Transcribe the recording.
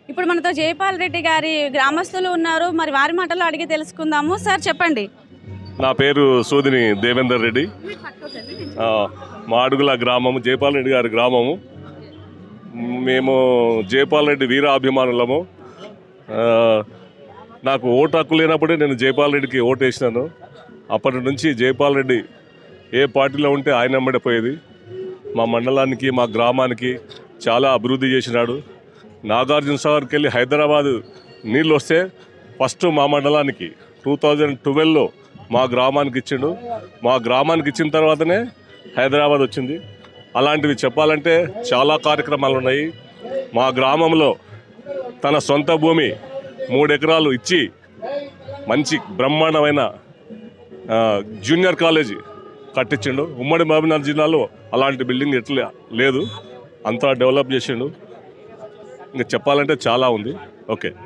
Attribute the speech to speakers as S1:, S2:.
S1: ఇప్పుడు మనతో జయపాల్ రెడ్డి గారి గ్రామస్తులు ఉన్నారు. మరి వారి మాటల్లో అడిగి తెలుసుకుందాము. సార్ చెప్పండి.
S2: నా పేరు సూదిని దేవేందర్ రెడ్డి. మాడుగుల గ్రామము, జయపాల్ రెడ్డి గారి గ్రామము. మేము జయపాల్ రెడ్డి వీర అభిమానులము. నాకు ఓటు హక్కు లేనప్పుడే నేను జయపాల్ రెడ్డికి ఓటు వేసినాను. అప్పటి నుంచి జయపాల్ రెడ్డి ఏ పార్టీలో ఉంటే ఆయన వెంబడే పోయేది. మా మండలానికి, మా గ్రామానికి చాలా అభివృద్ధి చేసినాడు. నాగార్జున సాగర్కి వెళ్ళి హైదరాబాద్ నీళ్ళు వస్తే ఫస్ట్ మా మండలానికి 2012లో మా గ్రామానికి ఇచ్చిండు. మా గ్రామానికి ఇచ్చిన తర్వాతనే హైదరాబాద్ వచ్చింది. అలాంటివి చెప్పాలంటే చాలా కార్యక్రమాలు ఉన్నాయి. మా గ్రామంలో తన సొంత భూమి 3 ఎకరాలు ఇచ్చి మంచి బ్రహ్మాండమైన జూనియర్ కాలేజీ కట్టించిండు. ఉమ్మడి మహబూబ్నగర్ జిల్లాలో అలాంటి బిల్డింగ్ ఎట్లా లేదు, అంతా డెవలప్ చేసిండు. ఇంకా చెప్పాలంటే చాలా ఉంది. ఓకే.